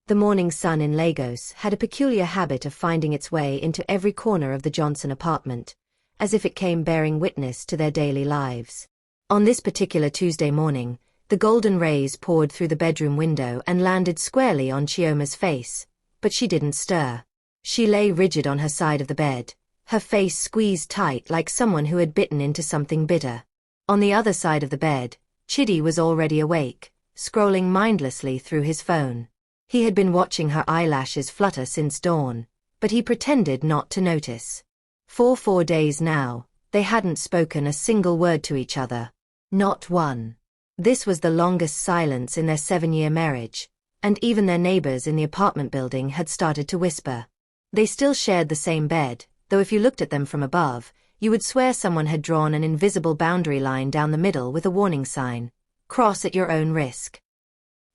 The morning sun in Lagos had a peculiar habit of finding its way into every corner of the Johnson apartment, as if it came bearing witness to their daily lives. On this particular Tuesday morning, the golden rays poured through the bedroom window and landed squarely on Chioma's face, but she didn't stir. She lay rigid on her side of the bed, her face squeezed tight like someone who had bitten into something bitter. On the other side of the bed, Chidi was already awake, scrolling mindlessly through his phone. He had been watching her eyelashes flutter since dawn, but he pretended not to notice. For 4 days now, they hadn't spoken a single word to each other. Not one. This was the longest silence in their 7-year marriage, and even their neighbors in the apartment building had started to whisper. They still shared the same bed, though if you looked at them from above, you would swear someone had drawn an invisible boundary line down the middle with a warning sign, "Cross at your own risk."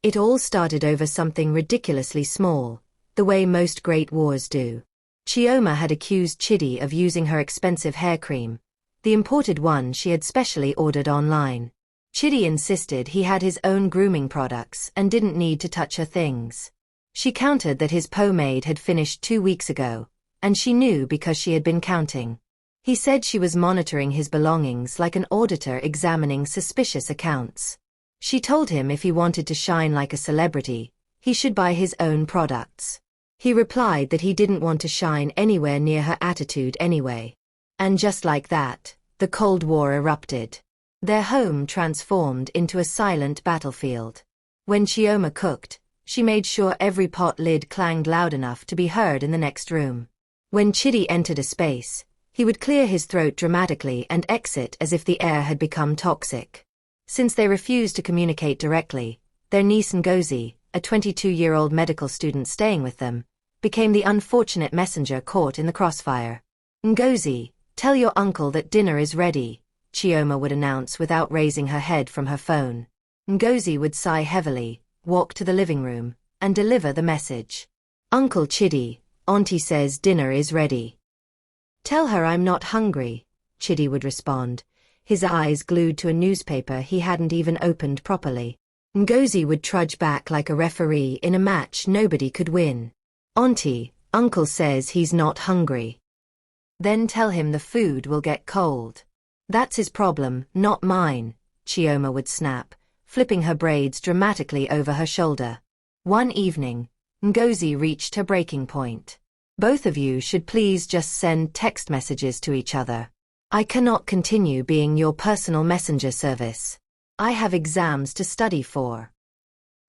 It all started over something ridiculously small, the way most great wars do. Chioma had accused Chidi of using her expensive hair cream, the imported one she had specially ordered online. Chidi insisted he had his own grooming products and didn't need to touch her things. She countered that his pomade had finished 2 weeks ago, and she knew because she had been counting. He said she was monitoring his belongings like an auditor examining suspicious accounts. She told him if he wanted to shine like a celebrity, he should buy his own products. He replied that he didn't want to shine anywhere near her attitude anyway. And just like that, the Cold War erupted. Their home transformed into a silent battlefield. When Chioma cooked, she made sure every pot lid clanged loud enough to be heard in the next room. When Chidi entered a space, he would clear his throat dramatically and exit as if the air had become toxic. Since they refused to communicate directly, their niece Ngozi, a 22-year-old medical student staying with them, became the unfortunate messenger caught in the crossfire. "Ngozi, tell your uncle that dinner is ready," Chioma would announce without raising her head from her phone. Ngozi would sigh heavily, walk to the living room, and deliver the message. "Uncle Chidi, Auntie says dinner is ready." "Tell her I'm not hungry," Chidi would respond, his eyes glued to a newspaper he hadn't even opened properly. Ngozi would trudge back like a referee in a match nobody could win. "Auntie, Uncle says he's not hungry." "Then tell him the food will get cold." "That's his problem, not mine," Chioma would snap, flipping her braids dramatically over her shoulder. One evening, Ngozi reached her breaking point. "Both of you should please just send text messages to each other. I cannot continue being your personal messenger service. I have exams to study for."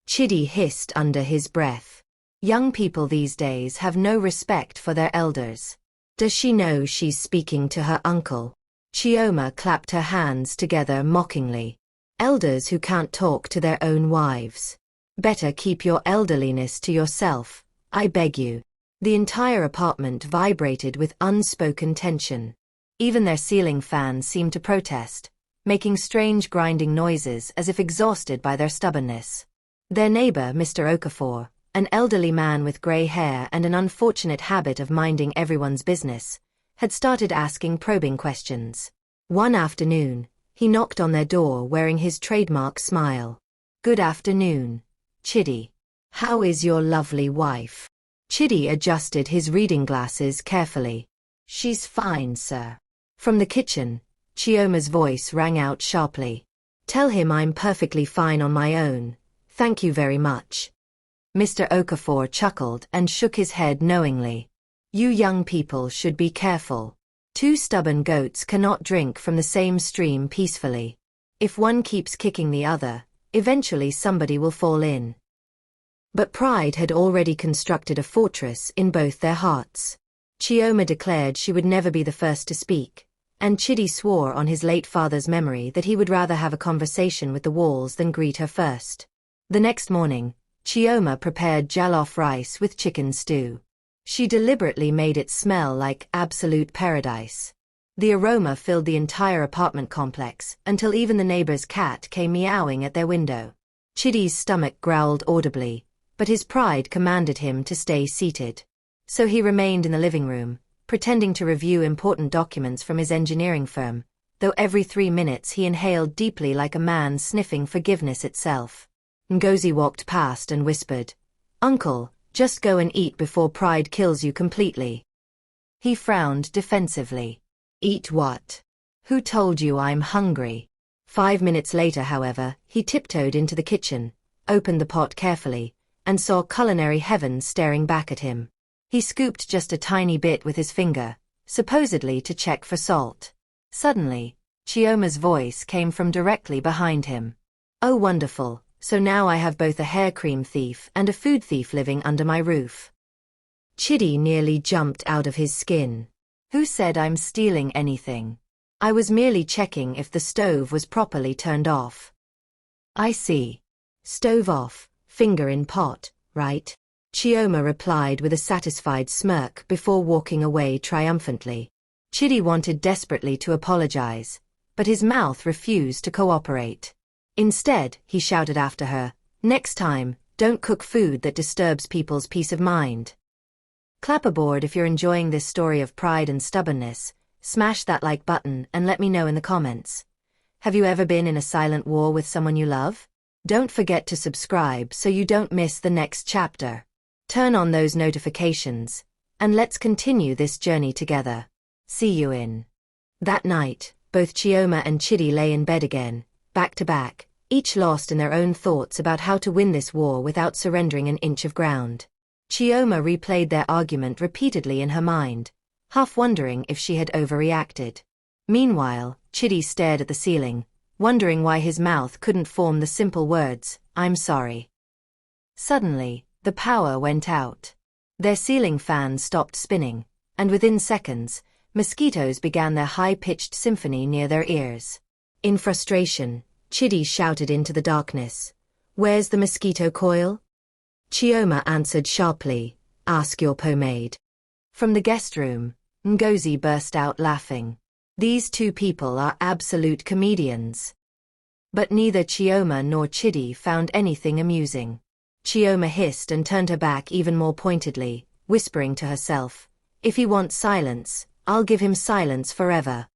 Chidi hissed under his breath. Young people these days have no respect for their elders. Does she know she's speaking to her uncle? Chioma clapped her hands together mockingly. Elders who can't talk to their own wives. Better keep your elderliness to yourself, I beg you. The entire apartment vibrated with unspoken tension. Even their ceiling fans seemed to protest, making strange grinding noises as if exhausted by their stubbornness. Their neighbor, Mr. Okafor, an elderly man with gray hair and an unfortunate habit of minding everyone's business, had started asking probing questions. One afternoon, he knocked on their door wearing his trademark smile. "Good afternoon, Chidi. How is your lovely wife?" Chidi adjusted his reading glasses carefully. "She's fine, sir." From the kitchen, Chioma's voice rang out sharply. "Tell him I'm perfectly fine on my own. Thank you very much." Mr. Okafor chuckled and shook his head knowingly. "You young people should be careful. 2 stubborn goats cannot drink from the same stream peacefully. If one keeps kicking the other, eventually somebody will fall in." But pride had already constructed a fortress in both their hearts. Chioma declared she would never be the first to speak, and Chidi swore on his late father's memory that he would rather have a conversation with the walls than greet her first. The next morning, Chioma prepared jollof rice with chicken stew. She deliberately made it smell like absolute paradise. The aroma filled the entire apartment complex until even the neighbor's cat came meowing at their window. Chidi's stomach growled audibly, but his pride commanded him to stay seated. So he remained in the living room, pretending to review important documents from his engineering firm, though every 3 minutes he inhaled deeply like a man sniffing forgiveness itself. Ngozi walked past and whispered, Uncle, just go and eat before pride kills you completely. He frowned defensively. Eat what? Who told you I'm hungry? 5 minutes later, however, he tiptoed into the kitchen, opened the pot carefully, and saw culinary heaven staring back at him. He scooped just a tiny bit with his finger, supposedly to check for salt. Suddenly, Chioma's voice came from directly behind him. Oh wonderful, so now I have both a hair cream thief and a food thief living under my roof. Chidi nearly jumped out of his skin. Who said I'm stealing anything? I was merely checking if the stove was properly turned off. I see. Stove off, finger in pot, right? Chioma replied with a satisfied smirk before walking away triumphantly. Chidi wanted desperately to apologize, but his mouth refused to cooperate. Instead, he shouted after her, "Next time, don't cook food that disturbs people's peace of mind." Clap aboard if you're enjoying this story of pride and stubbornness, smash that like button and let me know in the comments. Have you ever been in a silent war with someone you love? Don't forget to subscribe so you don't miss the next chapter. Turn on those notifications, and let's continue this journey together. See you in. That night, both Chioma and Chidi lay in bed again, back to back, each lost in their own thoughts about how to win this war without surrendering an inch of ground. Chioma replayed their argument repeatedly in her mind, half wondering if she had overreacted. Meanwhile, Chidi stared at the ceiling, wondering why his mouth couldn't form the simple words, "I'm sorry." Suddenly, the power went out. Their ceiling fan stopped spinning, and within seconds, mosquitoes began their high-pitched symphony near their ears. In frustration, Chidi shouted into the darkness, "Where's the mosquito coil?" Chioma answered sharply, "Ask your pomade." From the guest room, Ngozi burst out laughing. These two people are absolute comedians. But neither Chioma nor Chidi found anything amusing. Chioma hissed and turned her back even more pointedly, whispering to herself, "If he wants silence, I'll give him silence forever."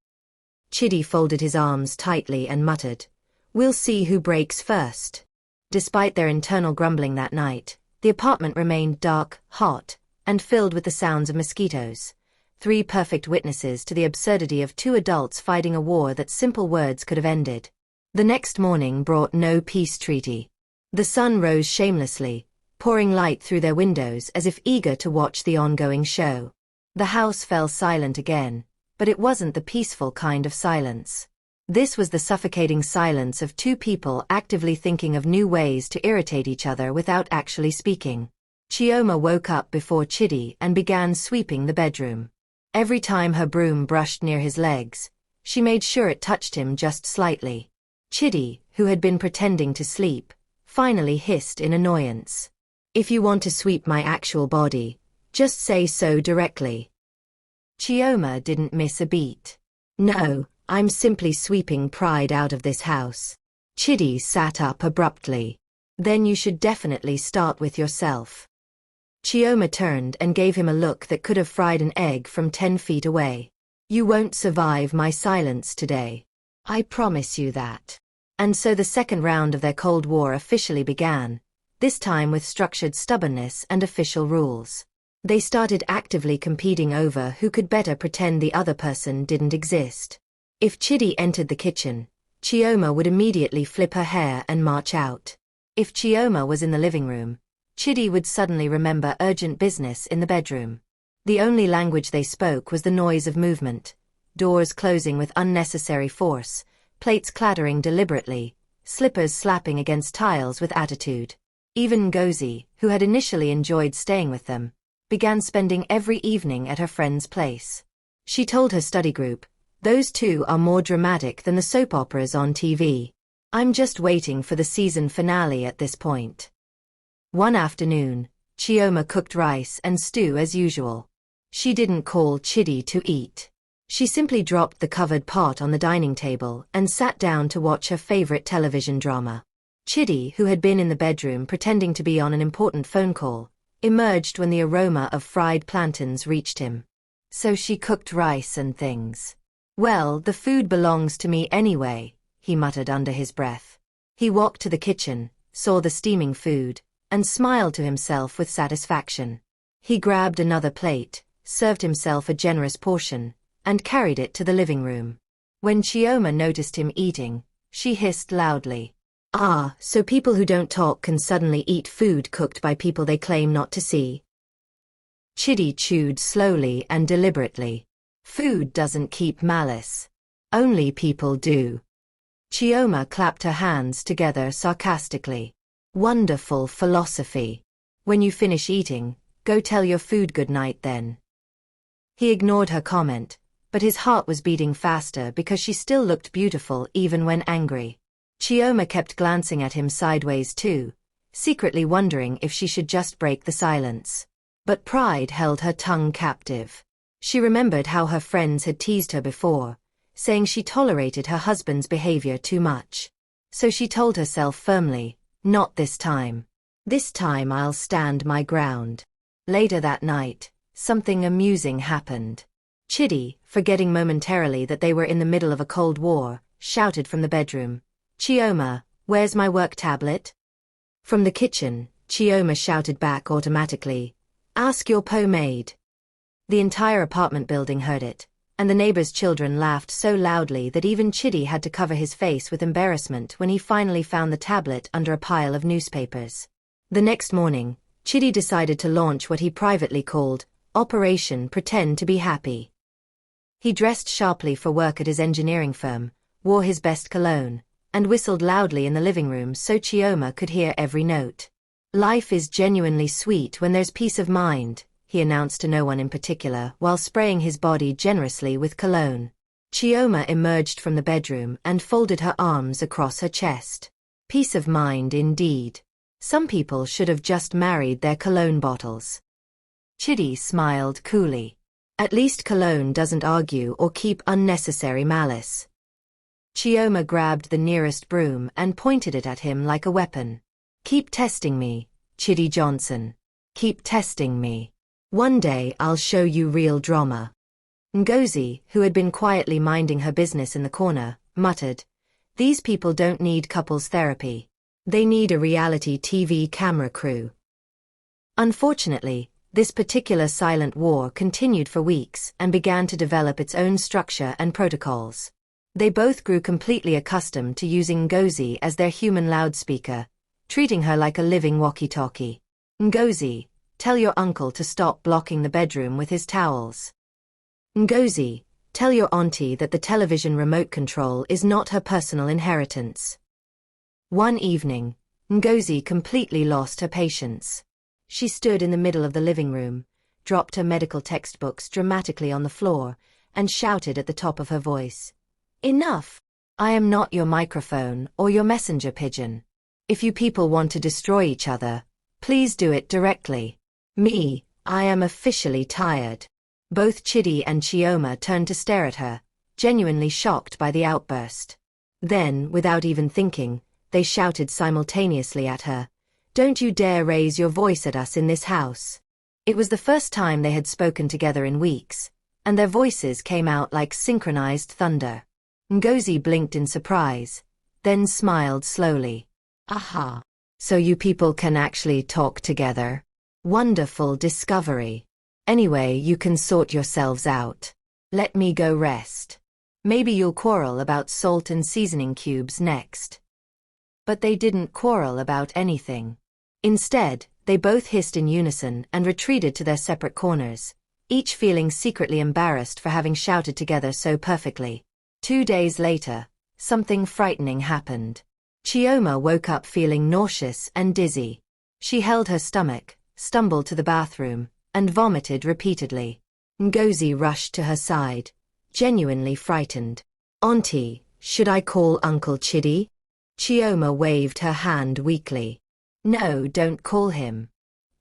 Chidi folded his arms tightly and muttered, "We'll see who breaks first." Despite their internal grumbling that night, the apartment remained dark, hot, and filled with the sounds of mosquitoes. 3 perfect witnesses to the absurdity of 2 adults fighting a war that simple words could have ended. The next morning brought no peace treaty. The sun rose shamelessly, pouring light through their windows as if eager to watch the ongoing show. The house fell silent again, but it wasn't the peaceful kind of silence. This was the suffocating silence of 2 people actively thinking of new ways to irritate each other without actually speaking. Chioma woke up before Chidi and began sweeping the bedroom. Every time her broom brushed near his legs, she made sure it touched him just slightly. Chidi, who had been pretending to sleep, finally hissed in annoyance, "If you want to sweep my actual body, just say so directly." Chioma didn't miss a beat. "No, I'm simply sweeping pride out of this house." Chidi sat up abruptly. "Then you should definitely start with yourself." Chioma turned and gave him a look that could have fried an egg from 10 feet away. "You won't survive my silence today. I promise you that." And so the second round of their Cold War officially began, this time with structured stubbornness and official rules. They started actively competing over who could better pretend the other person didn't exist. If Chidi entered the kitchen, Chioma would immediately flip her hair and march out. If Chioma was in the living room, Chidi would suddenly remember urgent business in the bedroom. The only language they spoke was the noise of movement, doors closing with unnecessary force, plates clattering deliberately, slippers slapping against tiles with attitude. Even Ngozi, who had initially enjoyed staying with them, began spending every evening at her friend's place. She told her study group, "Those 2 are more dramatic than the soap operas on TV. I'm just waiting for the season finale at this point." One afternoon, Chioma cooked rice and stew as usual. She didn't call Chidi to eat. She simply dropped the covered pot on the dining table and sat down to watch her favorite television drama. Chidi, who had been in the bedroom pretending to be on an important phone call, emerged when the aroma of fried plantains reached him. "So she cooked rice and things. Well, the food belongs to me anyway," he muttered under his breath. He walked to the kitchen, saw the steaming food, and smiled to himself with satisfaction. He grabbed another plate, served himself a generous portion, and carried it to the living room. When Chioma noticed him eating, she hissed loudly. "Ah, so people who don't talk can suddenly eat food cooked by people they claim not to see." Chidi chewed slowly and deliberately. "Food doesn't keep malice. Only people do." Chioma clapped her hands together sarcastically. "Wonderful philosophy. When you finish eating, go tell your food good night then." He ignored her comment, but his heart was beating faster because she still looked beautiful even when angry. Chioma kept glancing at him sideways too, secretly wondering if she should just break the silence. But pride held her tongue captive. She remembered how her friends had teased her before, saying she tolerated her husband's behavior too much. So she told herself firmly, "Not this time. This time I'll stand my ground." Later that night, something amusing happened. Chidi, forgetting momentarily that they were in the middle of a cold war, shouted from the bedroom, "Chioma, where's my work tablet?" From the kitchen, Chioma shouted back automatically, "Ask your maid." The entire apartment building heard it, and the neighbors' children laughed so loudly that even Chidi had to cover his face with embarrassment when he finally found the tablet under a pile of newspapers. The next morning, Chidi decided to launch what he privately called Operation Pretend to be Happy. He dressed sharply for work at his engineering firm, wore his best cologne, and whistled loudly in the living room so Chioma could hear every note. "Life is genuinely sweet when there's peace of mind," he announced to no one in particular while spraying his body generously with cologne. Chioma emerged from the bedroom and folded her arms across her chest. Peace of mind indeed. Some people should have just married their cologne bottles. Chidi smiled coolly. At least cologne doesn't argue or keep unnecessary malice. Chioma grabbed the nearest broom and pointed it at him like a weapon. "Keep testing me, Chidi Johnson. Keep testing me. One day I'll show you real drama." Ngozi, who had been quietly minding her business in the corner, muttered, "These people don't need couples therapy. They need a reality TV camera crew." Unfortunately, this particular silent war continued for weeks and began to develop its own structure and protocols. They both grew completely accustomed to using Ngozi as their human loudspeaker, treating her like a living walkie-talkie. "Ngozi, tell your uncle to stop blocking the bedroom with his towels." "Ngozi, tell your auntie that the television remote control is not her personal inheritance." One evening, Ngozi completely lost her patience. She stood in the middle of the living room, dropped her medical textbooks dramatically on the floor, and shouted at the top of her voice, "Enough! I am not your microphone or your messenger pigeon. If you people want to destroy each other, please do it directly. I am officially tired." Both Chidi and Chioma turned to stare at her, genuinely shocked by the outburst. Then, without even thinking, they shouted simultaneously at her, "Don't you dare raise your voice at us in this house." It was the first time they had spoken together in weeks, and their voices came out like synchronized thunder. Ngozi blinked in surprise, then smiled slowly. "Aha! So you people can actually talk together? Wonderful discovery. Anyway, you can sort yourselves out. Let me go rest. Maybe you'll quarrel about salt and seasoning cubes next." But they didn't quarrel about anything. Instead, they both hissed in unison and retreated to their separate corners, each feeling secretly embarrassed for having shouted together so perfectly. 2 days later, something frightening happened. Chioma woke up feeling nauseous and dizzy. She held her stomach, stumbled to the bathroom, and vomited repeatedly. Ngozi rushed to her side, genuinely frightened. "Auntie, should I call Uncle Chidi?" Chioma waved her hand weakly. "No, don't call him.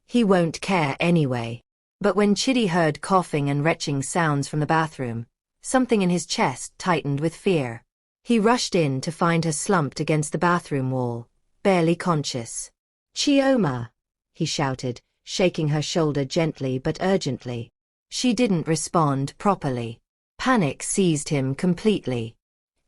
He won't care anyway." But when Chidi heard coughing and retching sounds from the bathroom, something in his chest tightened with fear. He rushed in to find her slumped against the bathroom wall, barely conscious. "Chioma!" he shouted, shaking her shoulder gently but urgently. She didn't respond properly. Panic seized him completely.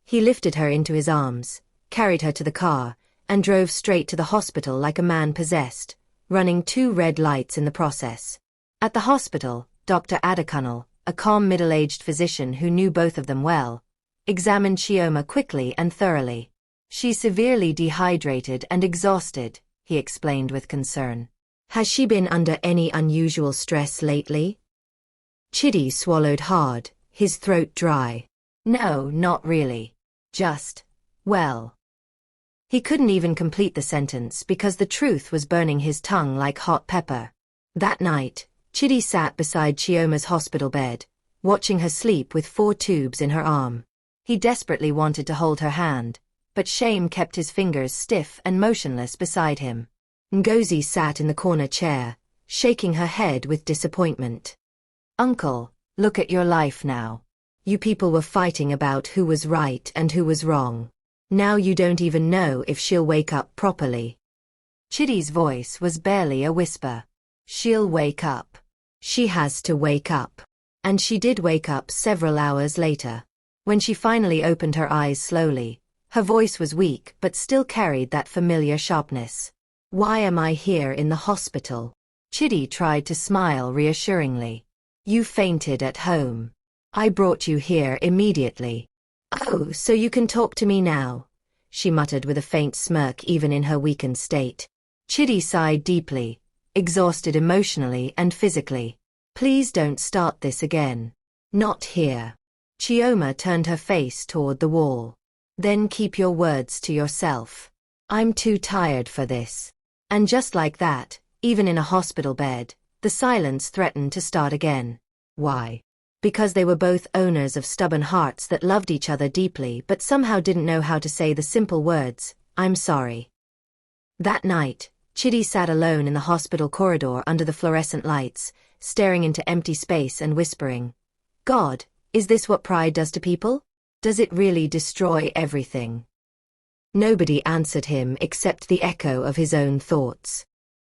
He lifted her into his arms, carried her to the car, and drove straight to the hospital like a man possessed, running 2 red lights in the process. At the hospital, Dr. Adekunle, a calm middle-aged physician who knew both of them well, examined Chioma quickly and thoroughly. "She's severely dehydrated and exhausted," he explained with concern. "Has she been under any unusual stress lately?" Chidi swallowed hard, his throat dry. "No, not really. Just, well." He couldn't even complete the sentence because the truth was burning his tongue like hot pepper. That night, Chidi sat beside Chioma's hospital bed, watching her sleep with 4 tubes in her arm. He desperately wanted to hold her hand, but shame kept his fingers stiff and motionless beside him. Ngozi sat in the corner chair, shaking her head with disappointment. "Uncle, look at your life now. You people were fighting about who was right and who was wrong. Now you don't even know if she'll wake up properly." Chidi's voice was barely a whisper. "She'll wake up. She has to wake up." And she did wake up several hours later. When she finally opened her eyes slowly, her voice was weak but still carried that familiar sharpness. "Why am I here in the hospital?" Chidi tried to smile reassuringly. "You fainted at home. I brought you here immediately." "Oh, so you can talk to me now," she muttered with a faint smirk even in her weakened state. Chidi sighed deeply, exhausted emotionally and physically. "Please don't start this again. Not here." Chioma turned her face toward the wall. "Then keep your words to yourself. I'm too tired for this." And just like that, even in a hospital bed, the silence threatened to start again. Why? Because they were both owners of stubborn hearts that loved each other deeply but somehow didn't know how to say the simple words, "I'm sorry." That night, Chidi sat alone in the hospital corridor under the fluorescent lights, staring into empty space and whispering, "God, is this what pride does to people? Does it really destroy everything?" Nobody answered him except the echo of his own thoughts.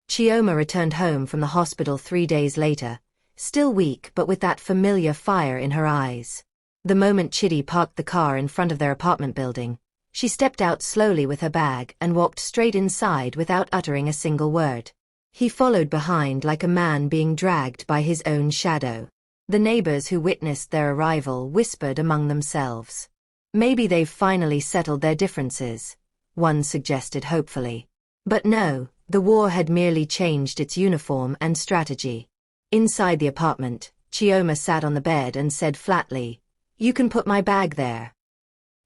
Chioma returned home from the hospital 3 days later, still weak but with that familiar fire in her eyes. The moment Chidi parked the car in front of their apartment building, she stepped out slowly with her bag and walked straight inside without uttering a single word. He followed behind like a man being dragged by his own shadow. The neighbors who witnessed their arrival whispered among themselves. "Maybe they've finally settled their differences," one suggested hopefully. But no, the war had merely changed its uniform and strategy. Inside the apartment, Chioma sat on the bed and said flatly, "You can put my bag there."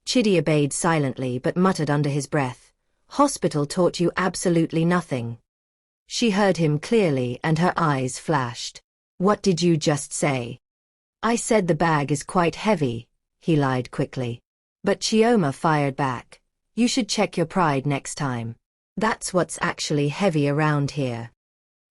Chidi obeyed silently but muttered under his breath, "Hospital taught you absolutely nothing." She heard him clearly and her eyes flashed. "What did you just say?" "I said the bag is quite heavy," he lied quickly. But Chioma fired back, "You should check your pride next time. That's what's actually heavy around here."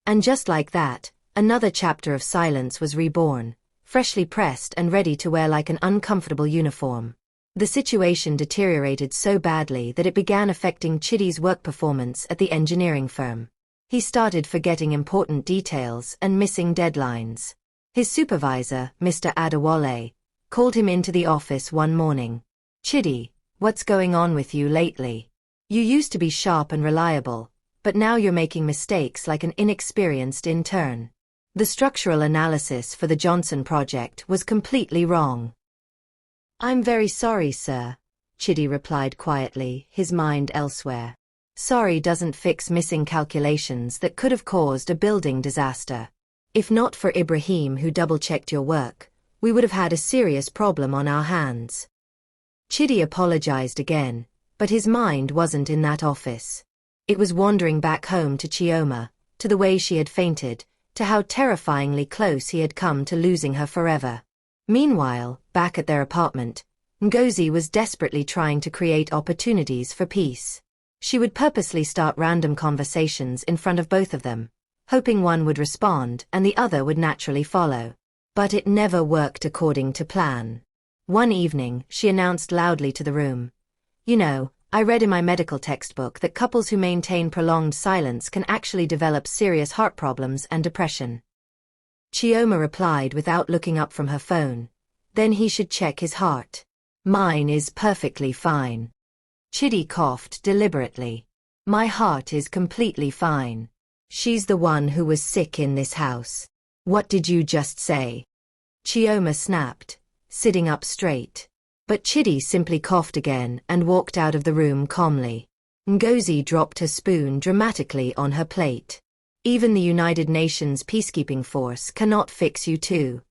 And just like that, another chapter of silence was reborn, freshly pressed and ready to wear like an uncomfortable uniform. The situation deteriorated so badly that it began affecting Chidi's work performance at the engineering firm. He started forgetting important details and missing deadlines. His supervisor, Mr. Adewale, called him into the office one morning. "Chidi, what's going on with you lately? You used to be sharp and reliable, but now you're making mistakes like an inexperienced intern. The structural analysis for the Johnson project was completely wrong." "I'm very sorry, sir," Chidi replied quietly, his mind elsewhere. Sorry doesn't fix missing calculations that could have caused a building disaster. If not for Ibrahim who double-checked your work, we would have had a serious problem on our hands. Chidi apologized again, but his mind wasn't in that office. It was wandering back home to Chioma, to the way she had fainted, to how terrifyingly close he had come to losing her forever. Meanwhile, back at their apartment, Ngozi was desperately trying to create opportunities for peace. She would purposely start random conversations in front of both of them, hoping one would respond and the other would naturally follow. But it never worked according to plan. One evening, she announced loudly to the room, "You know, I read in my medical textbook that couples who maintain prolonged silence can actually develop serious heart problems and depression." Chioma replied without looking up from her phone, "Then he should check his heart. Mine is perfectly fine." Chidi coughed deliberately. "My heart is completely fine." She's the one who was sick in this house. What did you just say? Chioma snapped, sitting up straight. But Chidi simply coughed again and walked out of the room calmly. Ngozi dropped her spoon dramatically on her plate. Even the United Nations peacekeeping force cannot fix you too.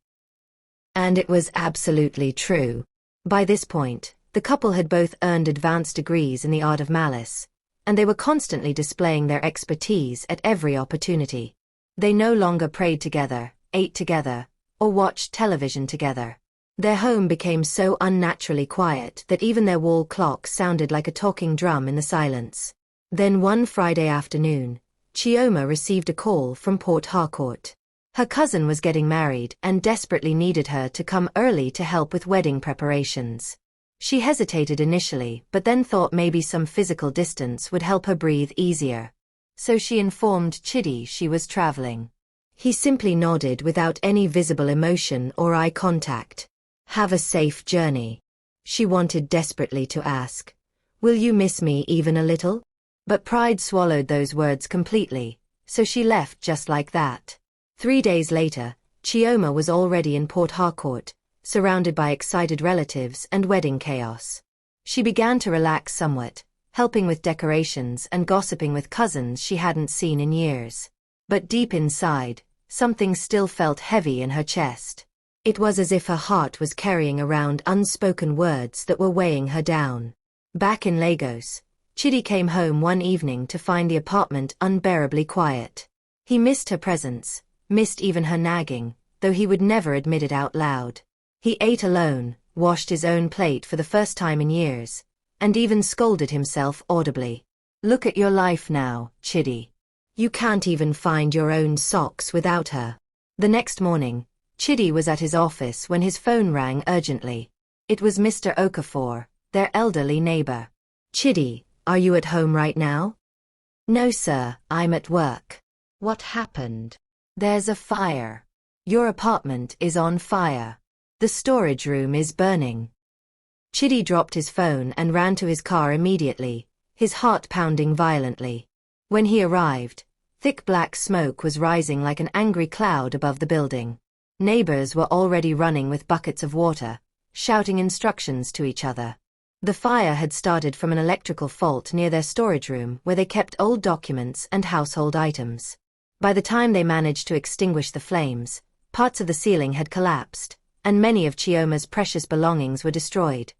And it was absolutely true. By this point, the couple had both earned advanced degrees in the art of malice, and they were constantly displaying their expertise at every opportunity. They no longer prayed together, ate together, or watched television together. Their home became so unnaturally quiet that even their wall clock sounded like a talking drum in the silence. Then one Friday afternoon, Chioma received a call from Port Harcourt. Her cousin was getting married and desperately needed her to come early to help with wedding preparations. She hesitated initially, but then thought maybe some physical distance would help her breathe easier. So she informed Chidi she was traveling. He simply nodded without any visible emotion or eye contact. Have a safe journey. She wanted desperately to ask, will you miss me even a little? But pride swallowed those words completely, so she left just like that. 3 days later, Chioma was already in Port Harcourt, surrounded by excited relatives and wedding chaos. She began to relax somewhat, helping with decorations and gossiping with cousins she hadn't seen in years. But deep inside, something still felt heavy in her chest. It was as if her heart was carrying around unspoken words that were weighing her down. Back in Lagos, Chidi came home one evening to find the apartment unbearably quiet. He missed her presence, missed even her nagging, though he would never admit it out loud. He ate alone, washed his own plate for the first time in years, and even scolded himself audibly. Look at your life now, Chidi. You can't even find your own socks without her. The next morning, Chidi was at his office when his phone rang urgently. It was Mr. Okafor, their elderly neighbor. Chidi, are you at home right now? No sir, I'm at work. What happened? There's a fire. Your apartment is on fire. The storage room is burning. Chidi dropped his phone and ran to his car immediately, his heart pounding violently. When he arrived, thick black smoke was rising like an angry cloud above the building. Neighbors were already running with buckets of water, shouting instructions to each other. The fire had started from an electrical fault near their storage room where they kept old documents and household items. By the time they managed to extinguish the flames, parts of the ceiling had collapsed, and many of Chioma's precious belongings were destroyed.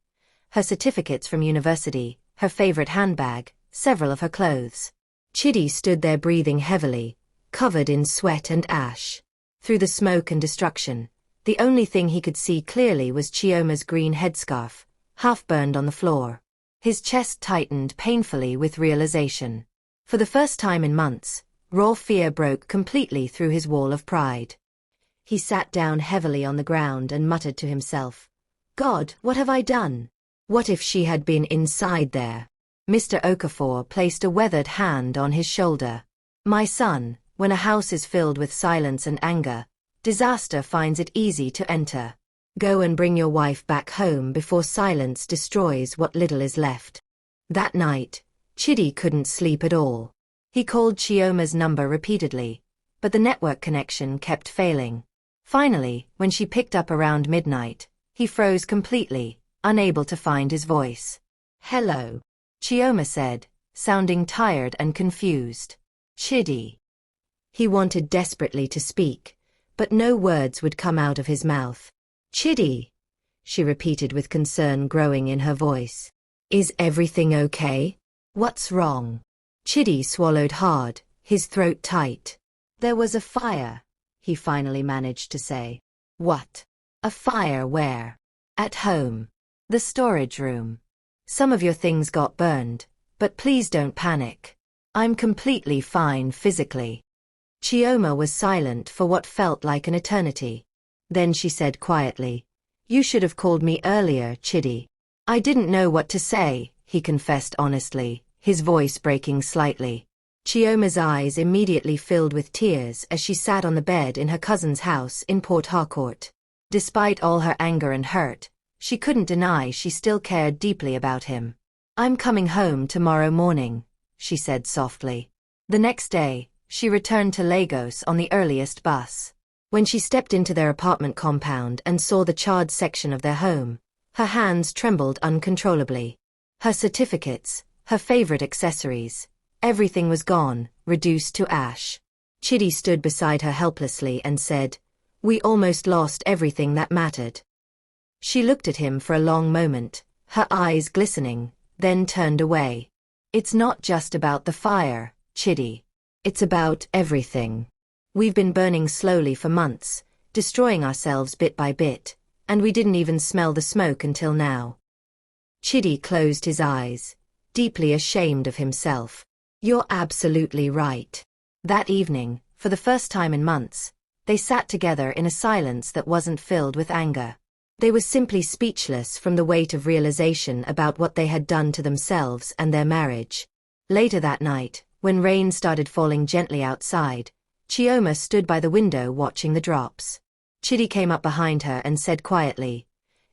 Her certificates from university, her favorite handbag, several of her clothes. Chidi stood there breathing heavily, covered in sweat and ash. Through the smoke and destruction, the only thing he could see clearly was Chioma's green headscarf, half burned on the floor. His chest tightened painfully with realization. For the first time in months, raw fear broke completely through his wall of pride. He sat down heavily on the ground and muttered to himself, God, what have I done? What if she had been inside there? Mr. Okafor placed a weathered hand on his shoulder. My son, when a house is filled with silence and anger, disaster finds it easy to enter. Go and bring your wife back home before silence destroys what little is left. That night, Chidi couldn't sleep at all. He called Chioma's number repeatedly, but the network connection kept failing. Finally, when she picked up around midnight, he froze completely, unable to find his voice. Hello, Chioma said, sounding tired and confused. Chidi. He wanted desperately to speak, but no words would come out of his mouth. Chidi, she repeated with concern growing in her voice. Is everything okay? What's wrong? Chidi swallowed hard, his throat tight. There was a fire, he finally managed to say. What? A fire where? At home. The storage room. Some of your things got burned, but please don't panic. I'm completely fine physically. Chioma was silent for what felt like an eternity. Then she said quietly, You should have called me earlier, Chidi. I didn't know what to say, he confessed honestly, his voice breaking slightly. Chioma's eyes immediately filled with tears as she sat on the bed in her cousin's house in Port Harcourt. Despite all her anger and hurt, she couldn't deny she still cared deeply about him. I'm coming home tomorrow morning, she said softly. The next day, she returned to Lagos on the earliest bus. When she stepped into their apartment compound and saw the charred section of their home, her hands trembled uncontrollably. Her certificates, her favorite accessories, everything was gone, reduced to ash. Chidi stood beside her helplessly and said, "We almost lost everything that mattered." She looked at him for a long moment, her eyes glistening, then turned away. "It's not just about the fire, Chidi. It's about everything. We've been burning slowly for months, destroying ourselves bit by bit, and we didn't even smell the smoke until now." Chidi closed his eyes, deeply ashamed of himself. "You're absolutely right." That evening, for the first time in months, they sat together in a silence that wasn't filled with anger. They were simply speechless from the weight of realization about what they had done to themselves and their marriage. Later that night, when rain started falling gently outside, Chioma stood by the window watching the drops. Chidi came up behind her and said quietly,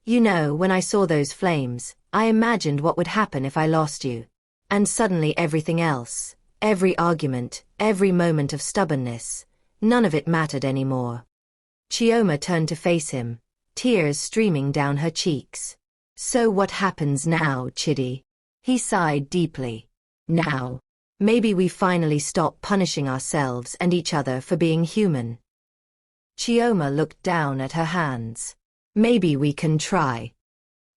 "You know, when I saw those flames, I imagined what would happen if I lost you. And suddenly everything else, every argument, every moment of stubbornness, none of it mattered anymore." Chioma turned to face him, tears streaming down her cheeks. "So what happens now, Chidi?" He sighed deeply. "Now, maybe we finally stop punishing ourselves and each other for being human." Chioma looked down at her hands. "Maybe we can try."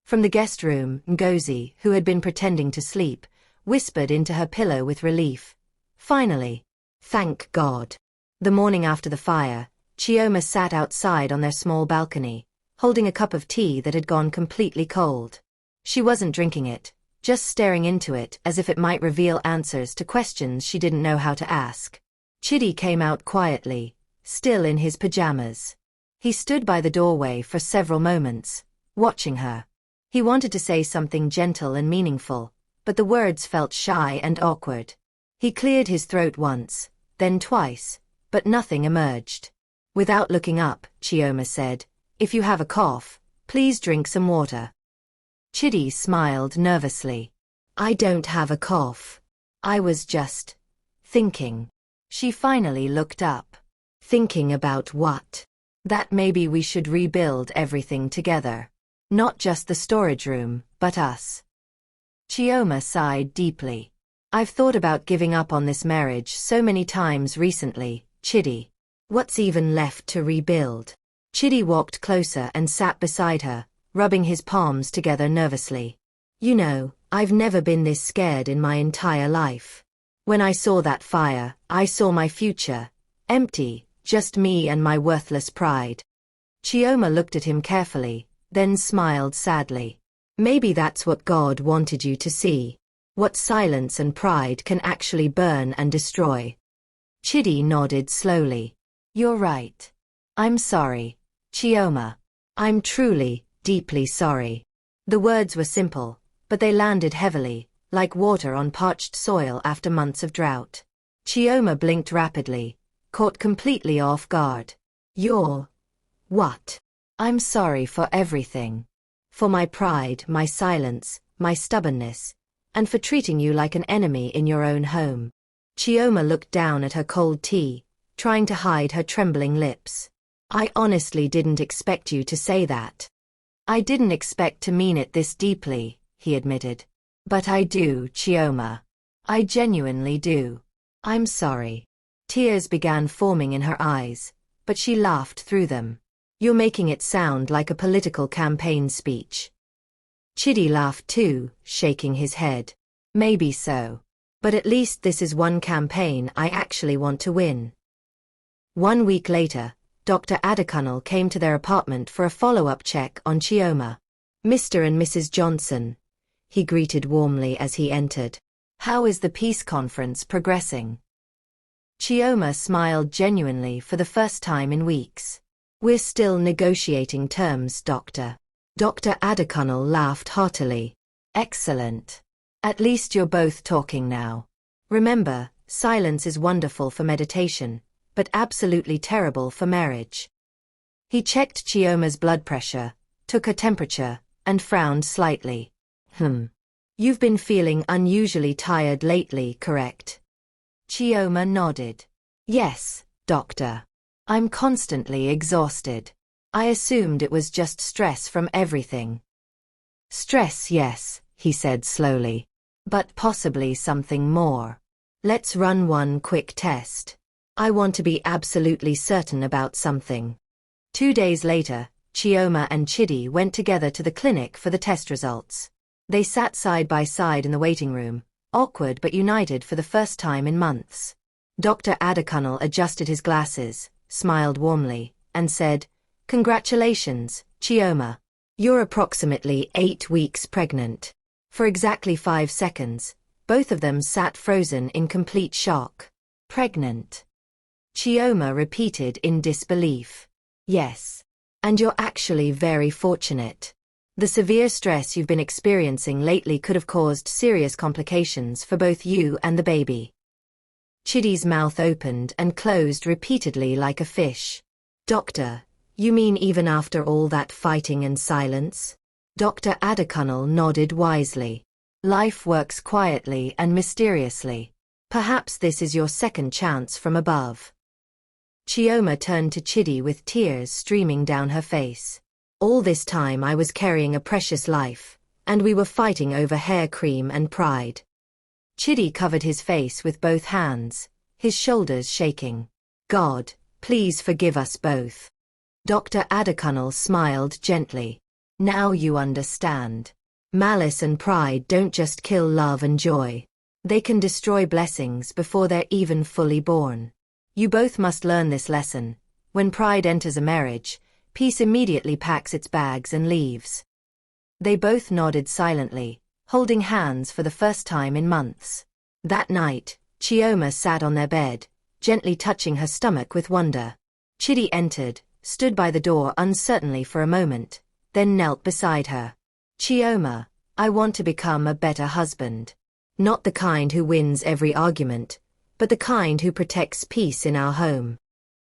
From the guest room, Ngozi, who had been pretending to sleep, whispered into her pillow with relief. "Finally. Thank God." The morning after the fire, Chioma sat outside on their small balcony, holding a cup of tea that had gone completely cold. She wasn't drinking it, just staring into it as if it might reveal answers to questions she didn't know how to ask. Chidi came out quietly, still in his pajamas. He stood by the doorway for several moments, watching her. He wanted to say something gentle and meaningful, but the words felt shy and awkward. He cleared his throat once, then twice, but nothing emerged. Without looking up, Chioma said, "If you have a cough, please drink some water." Chidi smiled nervously. "I don't have a cough. I was just thinking." She finally looked up. "Thinking about what?" "That maybe we should rebuild everything together. Not just the storage room, but us." Chioma sighed deeply. "I've thought about giving up on this marriage so many times recently, Chidi. What's even left to rebuild?" Chidi walked closer and sat beside her, rubbing his palms together nervously. "You know, I've never been this scared in my entire life. When I saw that fire, I saw my future. Empty, just me and my worthless pride." Chioma looked at him carefully, then smiled sadly. "Maybe that's what God wanted you to see. What silence and pride can actually burn and destroy." Chidi nodded slowly. "You're right. I'm sorry, Chioma. I'm truly, deeply sorry." The words were simple, but they landed heavily, like water on parched soil after months of drought. Chioma blinked rapidly, caught completely off guard. "You're what?" "I'm sorry for everything. For my pride, my silence, my stubbornness, and for treating you like an enemy in your own home." Chioma looked down at her cold tea, trying to hide her trembling lips. "I honestly didn't expect you to say that." "I didn't expect to mean it this deeply," he admitted. "But I do, Chioma. I genuinely do. I'm sorry." Tears began forming in her eyes, but she laughed through them. "You're making it sound like a political campaign speech." Chidi laughed too, shaking his head. "Maybe so. But at least this is one campaign I actually want to win." 1 week later, Dr. Adekunle came to their apartment for a follow-up check on Chioma. "Mr. and Mrs. Johnson," he greeted warmly as he entered. "How is the peace conference progressing?" Chioma smiled genuinely for the first time in weeks. "We're still negotiating terms, Doctor." Dr. Adekunle laughed heartily. "Excellent. At least you're both talking now. Remember, silence is wonderful for meditation, but absolutely terrible for marriage." He checked Chioma's blood pressure, took her temperature, and frowned slightly. You've been feeling unusually tired lately, correct?" Chioma nodded. Yes, doctor. I'm constantly exhausted. I assumed it was just stress from everything. Stress, yes, he said slowly. But possibly something more. Let's run one quick test. I want to be absolutely certain about something. 2 days later, Chioma and Chidi went together to the clinic for the test results. They sat side by side in the waiting room, awkward but united for the first time in months. Dr. Adekunle adjusted his glasses, smiled warmly, and said, "Congratulations, Chioma. You're approximately 8 weeks pregnant." For exactly 5 seconds, both of them sat frozen in complete shock. Pregnant? Chioma repeated in disbelief. Yes. And you're actually very fortunate. The severe stress you've been experiencing lately could have caused serious complications for both you and the baby. Chidi's mouth opened and closed repeatedly like a fish. Doctor, you mean even after all that fighting and silence? Dr. Adekunle nodded wisely. Life works quietly and mysteriously. Perhaps this is your second chance from above. Chioma turned to Chidi with tears streaming down her face. All this time I was carrying a precious life, and we were fighting over hair cream and pride. Chidi covered his face with both hands, his shoulders shaking. God, please forgive us both. Dr. Adekunle smiled gently. Now you understand. Malice and pride don't just kill love and joy. They can destroy blessings before they're even fully born. You both must learn this lesson. When pride enters a marriage, peace immediately packs its bags and leaves. They both nodded silently, holding hands for the first time in months. That night, Chioma sat on their bed, gently touching her stomach with wonder. Chidi entered, stood by the door uncertainly for a moment, then knelt beside her. Chioma, I want to become a better husband. Not the kind who wins every argument, but the kind who protects peace in our home.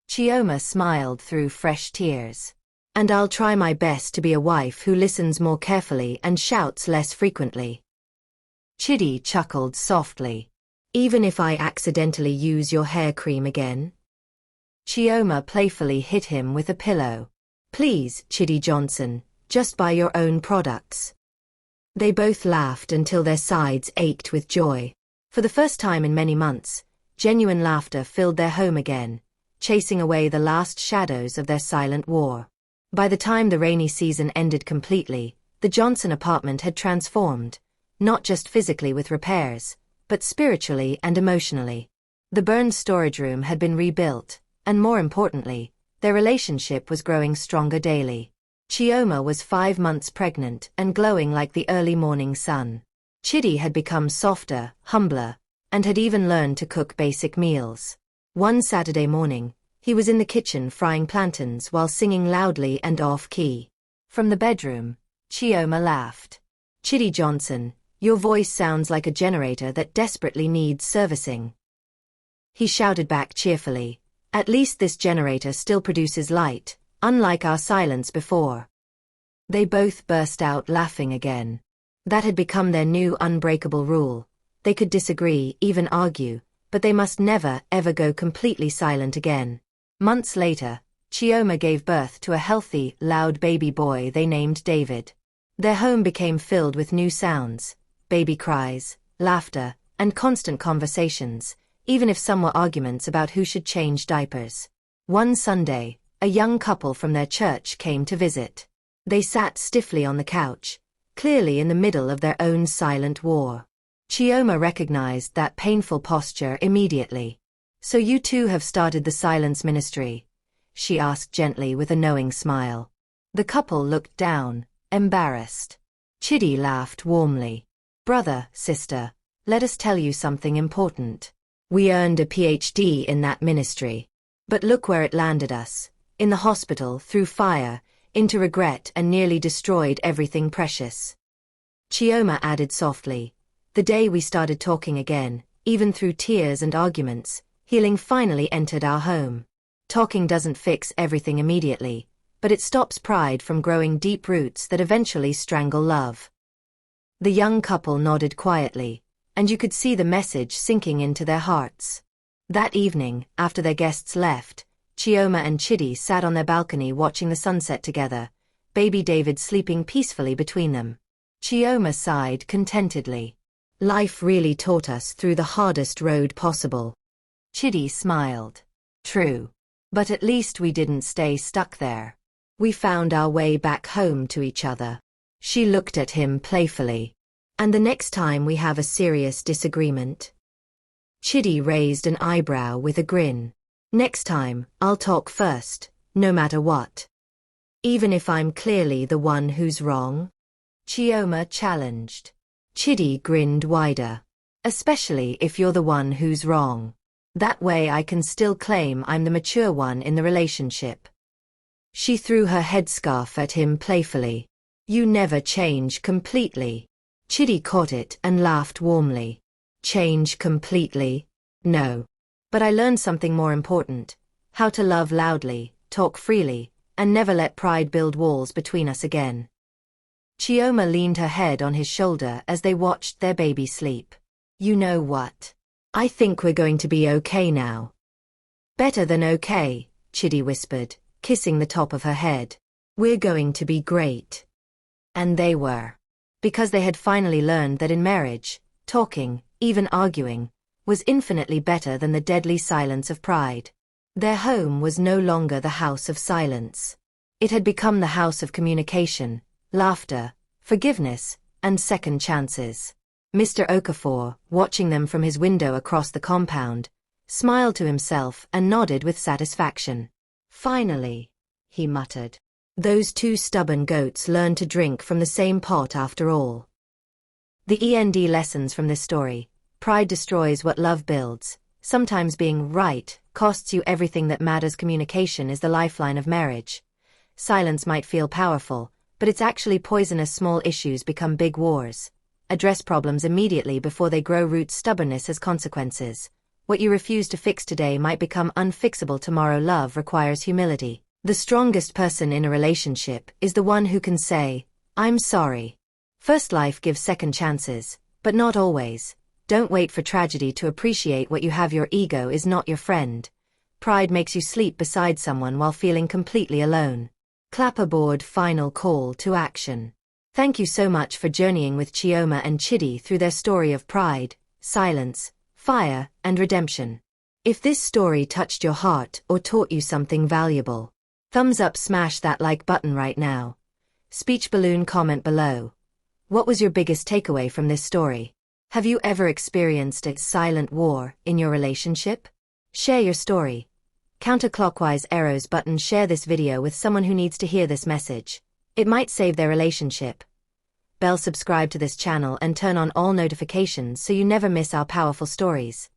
Chioma smiled through fresh tears. And I'll try my best to be a wife who listens more carefully and shouts less frequently. Chidi chuckled softly. Even if I accidentally use your hair cream again? Chioma playfully hit him with a pillow. Please, Chidi Johnson, just buy your own products. They both laughed until their sides ached with joy. For the first time in many months, genuine laughter filled their home again, chasing away the last shadows of their silent war. By the time the rainy season ended completely, the Johnson apartment had transformed, not just physically with repairs, but spiritually and emotionally. The burned storage room had been rebuilt, and more importantly, their relationship was growing stronger daily. Chioma was 5 months pregnant and glowing like the early morning sun. Chidi had become softer, humbler, and had even learned to cook basic meals. One Saturday morning, he was in the kitchen frying plantains while singing loudly and off-key. From the bedroom, Chioma laughed. Chidi Johnson, your voice sounds like a generator that desperately needs servicing. He shouted back cheerfully, at least this generator still produces light, unlike our silence before. They both burst out laughing again. That had become their new unbreakable rule. They could disagree, even argue, but they must never, ever go completely silent again. Months later, Chioma gave birth to a healthy, loud baby boy they named David. Their home became filled with new sounds, baby cries, laughter, and constant conversations, even if some were arguments about who should change diapers. One Sunday, a young couple from their church came to visit. They sat stiffly on the couch, clearly in the middle of their own silent war. Chioma recognized that painful posture immediately. So you two have started the silence ministry? She asked gently with a knowing smile. The couple looked down, embarrassed. Chidi laughed warmly. Brother, sister, let us tell you something important. We earned a PhD in that ministry. But look where it landed us. In the hospital, through fire, into regret and nearly destroyed everything precious. Chioma added softly, the day we started talking again, even through tears and arguments, healing finally entered our home. Talking doesn't fix everything immediately, but it stops pride from growing deep roots that eventually strangle love. The young couple nodded quietly, and you could see the message sinking into their hearts. That evening, after their guests left, Chioma and Chidi sat on their balcony watching the sunset together, baby David sleeping peacefully between them. Chioma sighed contentedly. Life really taught us through the hardest road possible. Chidi smiled. True. But at least we didn't stay stuck there. We found our way back home to each other. She looked at him playfully. And the next time we have a serious disagreement? Chidi raised an eyebrow with a grin. Next time, I'll talk first, no matter what. Even if I'm clearly the one who's wrong? Chioma challenged. Chidi grinned wider. Especially if you're the one who's wrong. That way I can still claim I'm the mature one in the relationship. She threw her headscarf at him playfully. You never change completely. Chidi caught it and laughed warmly. Change completely? No. But I learned something more important. How to love loudly, talk freely, and never let pride build walls between us again. Chioma leaned her head on his shoulder as they watched their baby sleep. You know what? I think we're going to be okay now. Better than okay, Chidi whispered, kissing the top of her head. We're going to be great. And they were. Because they had finally learned that in marriage, talking, even arguing, was infinitely better than the deadly silence of pride. Their home was no longer the house of silence. It had become the house of communication, laughter, forgiveness, and second chances. Mr. Okafor, watching them from his window across the compound, smiled to himself and nodded with satisfaction. Finally, he muttered. Those two stubborn goats learned to drink from the same pot after all. The END lessons from this story: pride destroys what love builds. Sometimes being right costs you everything that matters. Communication is the lifeline of marriage. Silence might feel powerful, but it's actually poisonous. Small issues become big wars. Address problems immediately before they grow roots. Stubbornness has consequences. What you refuse to fix today might become unfixable tomorrow. Love requires humility. The strongest person in a relationship is the one who can say, I'm sorry. First, life gives second chances, but not always. Don't wait for tragedy to appreciate what you have. Your ego is not your friend. Pride makes you sleep beside someone while feeling completely alone. Clapperboard. Final call to action. Thank you so much for journeying with Chioma and Chidi through their story of pride, silence, fire, and redemption. If this story touched your heart or taught you something valuable, thumbs up, smash that like button right now. Speech balloon, comment below. What was your biggest takeaway from this story? Have you ever experienced a silent war in your relationship? Share your story. Counterclockwise arrows button. Share this video with someone who needs to hear this message. It might save their relationship. Bell. Subscribe to this channel and turn on all notifications so you never miss our powerful stories.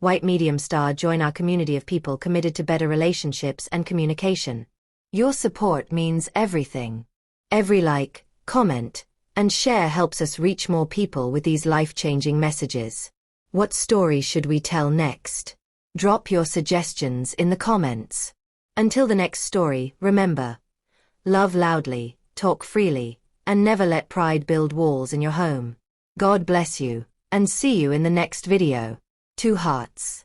White medium star. Join our community of people committed to better relationships and communication. Your support means everything. Every like, comment, and share helps us reach more people with these life-changing messages. What story should we tell next? Drop your suggestions in the comments. Until the next story, remember: love loudly, talk freely, and never let pride build walls in your home. God bless you, and see you in the next video. 2 hearts.